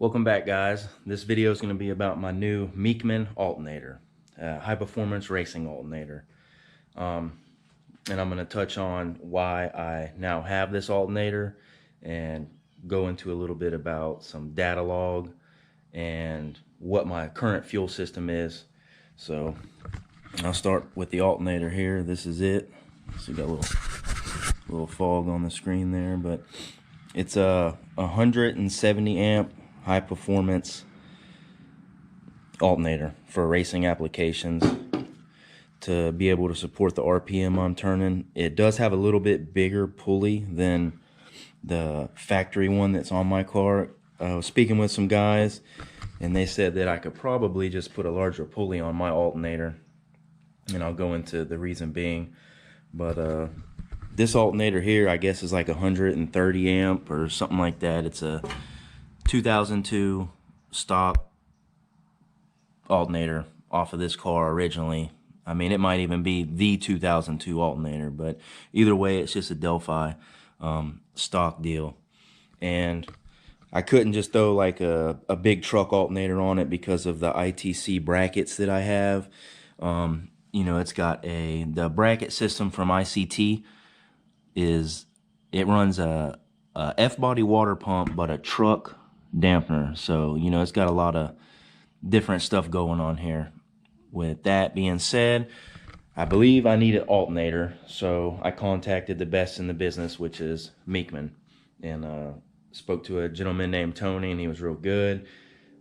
Welcome back, guys. This video is going to be about my new Meekman alternator, high performance racing alternator. And I'm going to touch on why I now have this alternator and go into a little bit about some data log and what my current fuel system is. So I'll start with the alternator here. This is it. So you got a little fog on the screen there, but it's a 170 amp high performance alternator for racing applications to be able to support the RPM I'm turning. It does have a little bit bigger pulley than the factory one that's on my car. I was speaking with some guys and they said that I could probably just put a larger pulley on my alternator, and I'll go into the reason being. But this alternator here, I guess, is like 130 amp or something like that. It's a 2002 stock alternator off of this car originally. I mean, it might even be the 2002 alternator, but either way, it's just a Delphi stock deal. And I couldn't just throw like a big truck alternator on it because of the ITC brackets that I have. You know, it's got the bracket system from ICT it runs a F-body water pump, but a truck dampener. So, you know, it's got a lot of different stuff going on here. With that being said, I believe I need an alternator, so I contacted the best in the business, which is Meekman, and spoke to a gentleman named Tony, and he was real good.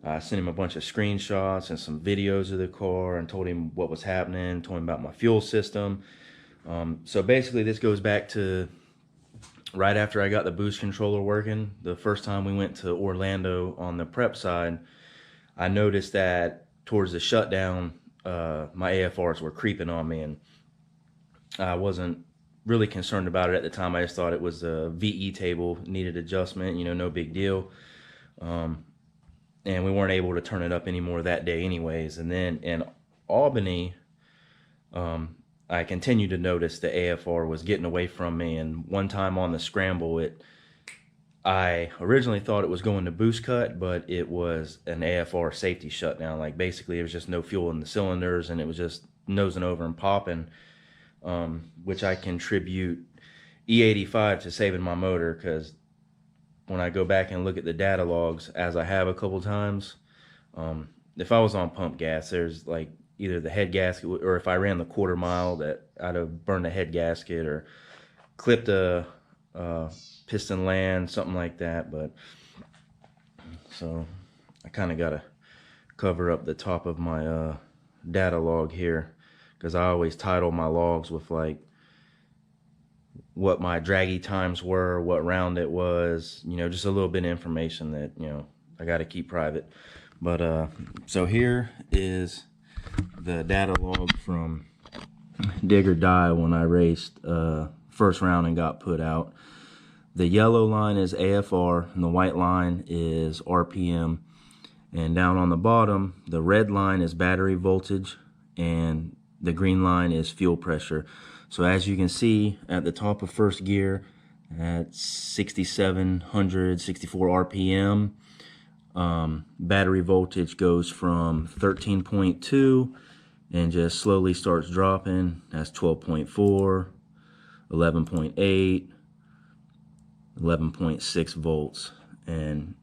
I sent him a bunch of screenshots and some videos of the car and told him what was happening, told him about my fuel system. So basically this goes back to right after I got the boost controller working. The first time we went to Orlando on the prep side, I noticed that towards the shutdown, my AFRs were creeping on me, and I wasn't really concerned about it at the time. I just thought it was a VE table, needed adjustment, you know, no big deal. And we weren't able to turn it up anymore that day anyways. And then in Albany, I continued to notice the AFR was getting away from me, and one time on the scramble, I originally thought it was going to boost cut, but it was an AFR safety shutdown. Like basically it was just no fuel in the cylinders, and it was just nosing over and popping, which I contribute E85 to saving my motor, because when I go back and look at the data logs, as I have a couple times, if I was on pump gas, there's like either the head gasket, or if I ran the quarter mile, that I'd have burned the head gasket or clipped a piston land, something like that. But so I kind of got to cover up the top of my data log here, because I always title my logs with like what my draggy times were, what round it was, you know, just a little bit of information that, you know, I got to keep private. But so here is the data log from Dig or Die when I raced first round and got put out. The yellow line is AFR and the white line is RPM, and down on the bottom the red line is battery voltage and the green line is fuel pressure. So as you can see at the top of first gear at 6,764 RPM, battery voltage goes from 13.2 and just slowly starts dropping. That's 12.4, 11.8, 11.6 volts. And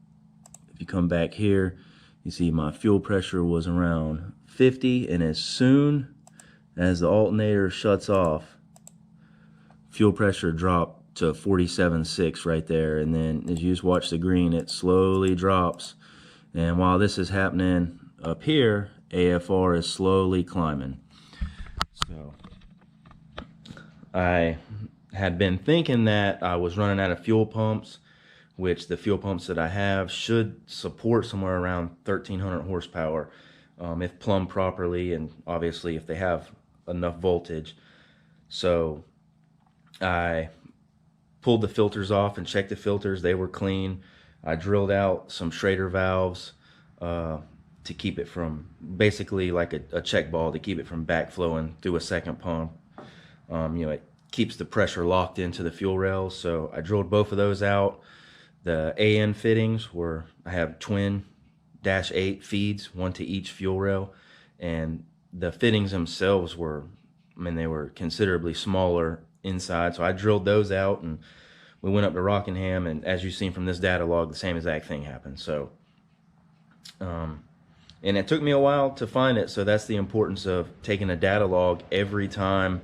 if you come back here, you see my fuel pressure was around 50, and as soon as the alternator shuts off, fuel pressure dropped to 47.6 right there. And then as you just watch the green, it slowly drops. And while this is happening up here, AFR is slowly climbing. So I had been thinking that I was running out of fuel pumps, which the fuel pumps that I have should support somewhere around 1,300 horsepower if plumbed properly, and obviously if they have enough voltage. So I pulled the filters off and checked the filters. They were clean. I drilled out some Schrader valves to keep it from, basically like a check ball, to keep it from backflowing through a second pump. You know, it keeps the pressure locked into the fuel rails. So I drilled both of those out. The AN fittings were, I have twin -8 feeds, one to each fuel rail, and the fittings themselves were, I mean, they were considerably smaller inside, so I drilled those out, and we went up to Rockingham, and as you've seen from this data log, the same exact thing happened. So and it took me a while to find it, so that's the importance of taking a data log every time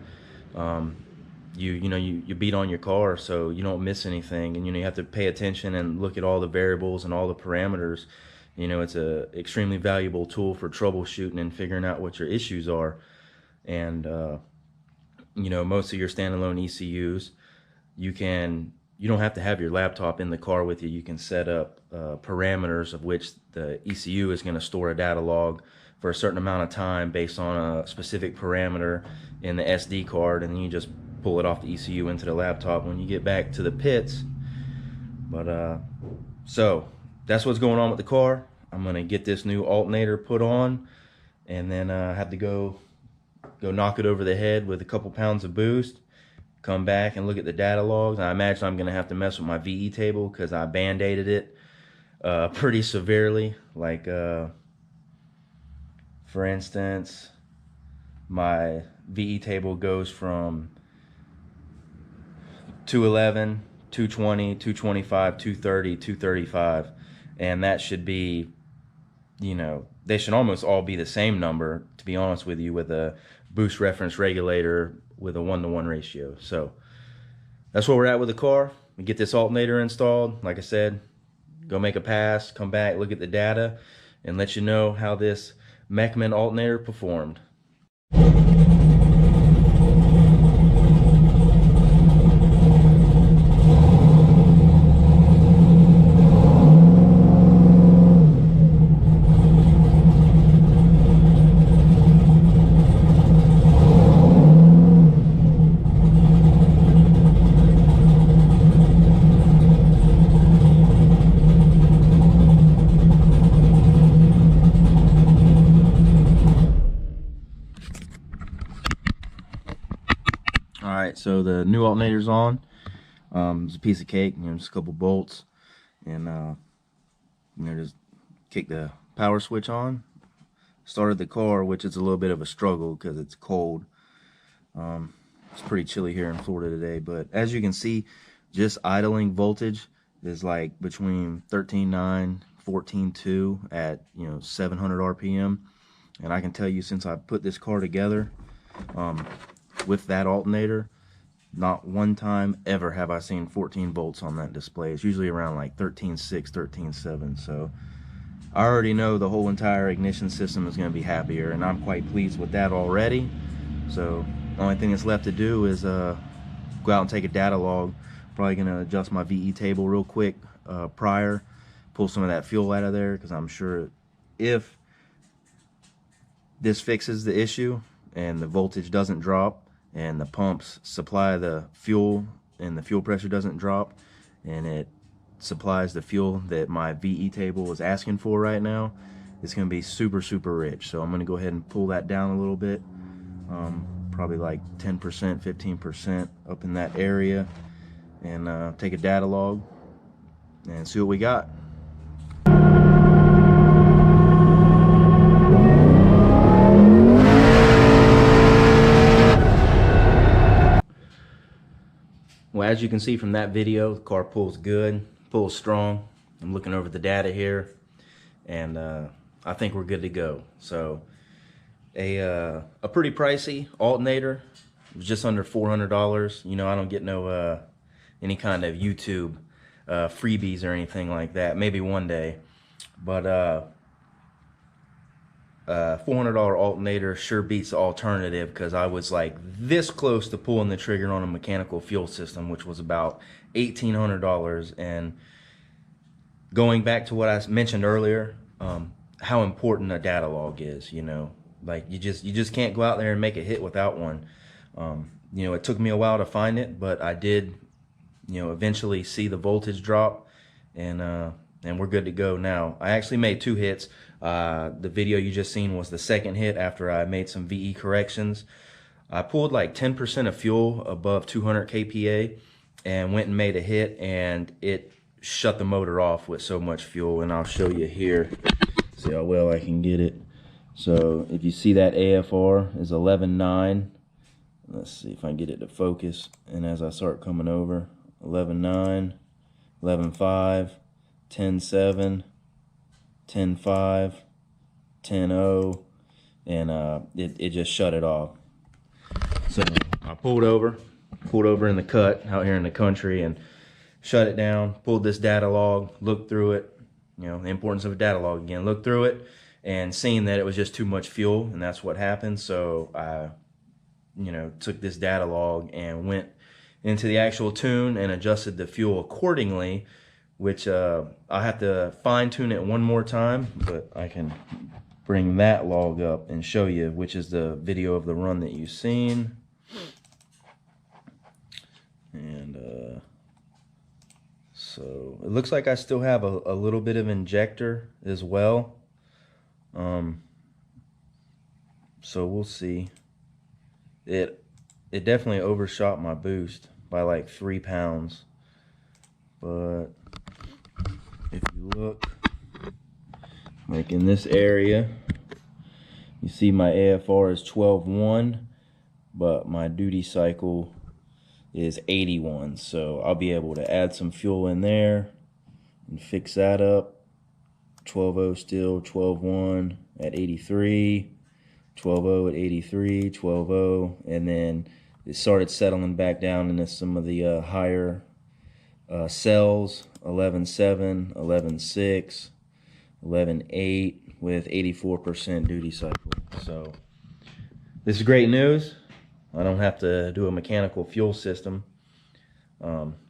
you beat on your car, so you don't miss anything. And you have to pay attention and look at all the variables and all the parameters. It's a extremely valuable tool for troubleshooting and figuring out what your issues are. And most of your standalone ECUs, you don't have to have your laptop in the car with you. You can set up parameters of which the ECU is going to store a data log for a certain amount of time based on a specific parameter in the SD card, and then you just pull it off the ECU into the laptop when you get back to the pits. But so that's what's going on with the car. I'm gonna get this new alternator put on, and then I have to go knock it over the head with a couple pounds of boost, come back and look at the data logs. I imagine I'm gonna have to mess with my VE table because I band-aided it pretty severely. Like for instance, my VE table goes from 211, 220, 225, 230, 235, and that should be, they should almost all be the same number, to be honest with you, with a boost reference regulator with a 1-to-1 ratio. So that's where we're at with the car. We get this alternator installed. Like I said, go make a pass, come back, look at the data, and let you know how this Mechman alternator performed. Alright, so the new alternator's on. It's a piece of cake, just a couple bolts, and just kick the power switch on. Started the car, which is a little bit of a struggle because it's cold. It's pretty chilly here in Florida today, but as you can see, just idling voltage is like between 13.9, 14.2 at 700 RPM. And I can tell you, since I put this car together with that alternator, not one time ever have I seen 14 volts on that display. It's usually around like 13.6, 13.7. So I already know the whole entire ignition system is going to be happier, and I'm quite pleased with that already. So the only thing that's left to do is go out and take a data log. Probably going to adjust my VE table real quick prior, pull some of that fuel out of there, because I'm sure if this fixes the issue and the voltage doesn't drop and the pumps supply the fuel and the fuel pressure doesn't drop and it supplies the fuel that my VE table is asking for right now, it's going to be super rich. So I'm going to go ahead and pull that down a little bit, probably like 10%, 15% up in that area, and take a data log and see what we got. Well, as you can see from that video, the car pulls good, pulls strong. I'm looking over the data here, and I think we're good to go. So a pretty pricey alternator. It was just under $400. I don't get no any kind of YouTube freebies or anything like that. Maybe one day, but $400 alternator sure beats the alternative, because I was like this close to pulling the trigger on a mechanical fuel system, which was about $1,800. And going back to what I mentioned earlier, how important a data log is. Like you just can't go out there and make a hit without one. It took me a while to find it, but I did eventually see the voltage drop, and we're good to go now. I actually made 2 hits. The video you just seen was the second hit after I made some VE corrections. I pulled like 10% of fuel above 200 kPa and went and made a hit, and it shut the motor off with so much fuel, and I'll show you here. See how well I can get it. So if you see that AFR is 11.9. Let's see if I can get it to focus. And as I start coming over, 11.9, 11.5, 10.7, 10.5, 10.0, and it just shut it off. So I pulled over in the cut out here in the country and shut it down, pulled this data log, looked through it, you know, the importance of a data log again, looked through it and seen that it was just too much fuel, and that's what happened. So I, you know, took this data log and went into the actual tune and adjusted the fuel accordingly, which I'll have to fine tune it one more time, but I can bring that log up and show you, which is the video of the run that you've seen. And so it looks like I still have a little bit of injector as well. So we'll see. It definitely overshot my boost by like 3 pounds. But if you look, like in this area, you see my AFR is 12.1, but my duty cycle is 81. So I'll be able to add some fuel in there and fix that up. 12.0 still, 12.1 at 83, 12.0 at 83, 12.0, and then it started settling back down into some of the higher cells, 11.7, 11.6, 11.8 with 84% duty cycle. So this is great news. I don't have to do a mechanical fuel system.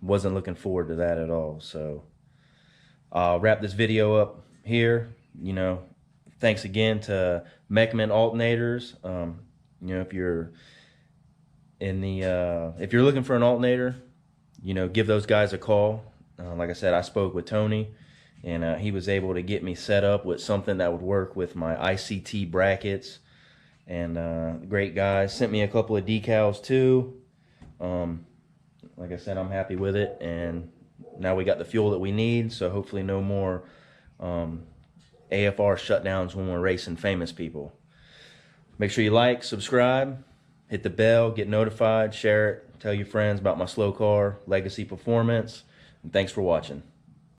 Wasn't looking forward to that at all. So I'll wrap this video up here. You know, thanks again to Mechman Alternators. You know, if you're in the if you're looking for an alternator, you know, give those guys a call. Like I said, I spoke with Tony, and he was able to get me set up with something that would work with my ICT brackets. And great guys, sent me a couple of decals too. Like I said, I'm happy with it, and now we got the fuel that we need, so hopefully no more AFR shutdowns when we're racing famous people. Make sure you like, subscribe, hit the bell, get notified, share it, tell your friends about my slow car legacy performance, and thanks for watching.